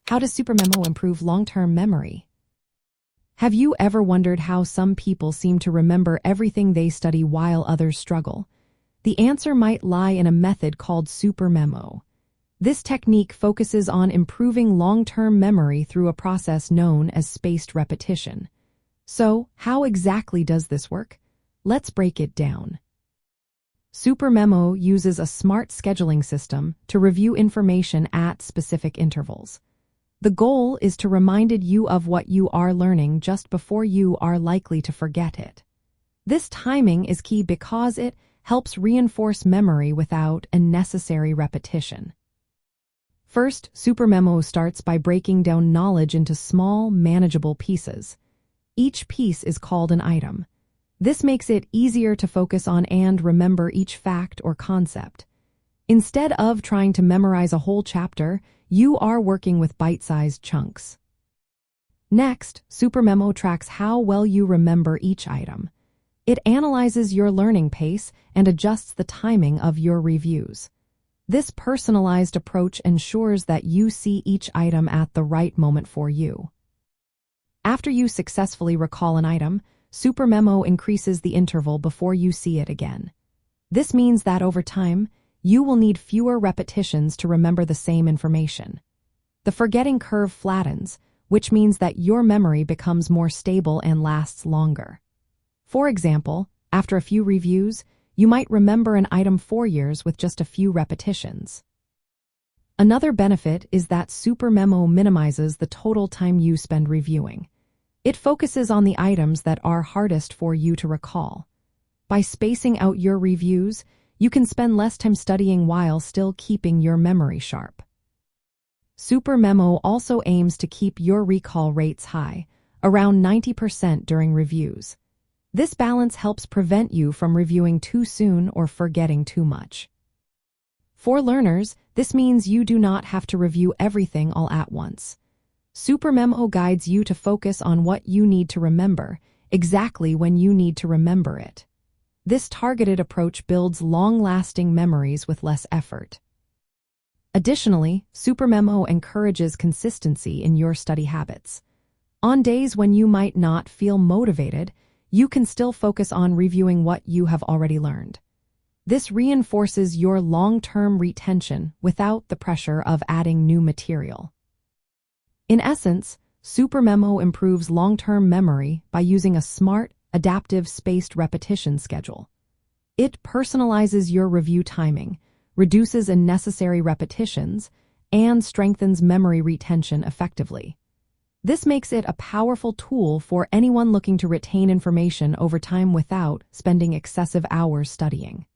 How does SuperMemo improve long-term memory? Have you ever wondered how some people seem to remember everything they study while others struggle? The answer might lie in a method called SuperMemo. This technique focuses on improving long-term memory through a process known as spaced repetition. So, how exactly does this work? Let's break it down. SuperMemo uses a smart scheduling system to review information at specific intervals. The goal is to remind you of what you are learning just before you are likely to forget it. This timing is key because it helps reinforce memory without unnecessary repetition. First, SuperMemo starts by breaking down knowledge into small, manageable pieces. Each piece is called an item. This makes it easier to focus on and remember each fact or concept. Instead of trying to memorize a whole chapter, you are working with bite-sized chunks. Next, SuperMemo tracks how well you remember each item. It analyzes your learning pace and adjusts the timing of your reviews. This personalized approach ensures that you see each item at the right moment for you. After you successfully recall an item, SuperMemo increases the interval before you see it again. This means that over time, you will need fewer repetitions to remember the same information. The forgetting curve flattens, which means that your memory becomes more stable and lasts longer. For example, after a few reviews, you might remember an item 4 years with just a few repetitions. Another benefit is that SuperMemo minimizes the total time you spend reviewing. It focuses on the items that are hardest for you to recall. By spacing out your reviews, you can spend less time studying while still keeping your memory sharp. SuperMemo also aims to keep your recall rates high, around 90% during reviews. This balance helps prevent you from reviewing too soon or forgetting too much. For learners, this means you do not have to review everything all at once. SuperMemo guides you to focus on what you need to remember, exactly when you need to remember it. This targeted approach builds long-lasting memories with less effort. Additionally, SuperMemo encourages consistency in your study habits. On days when you might not feel motivated, you can still focus on reviewing what you have already learned. This reinforces your long-term retention without the pressure of adding new material. In essence, SuperMemo improves long-term memory by using a smart, adaptive spaced repetition schedule. It personalizes your review timing, reduces unnecessary repetitions, and strengthens memory retention effectively. This makes it a powerful tool for anyone looking to retain information over time without spending excessive hours studying.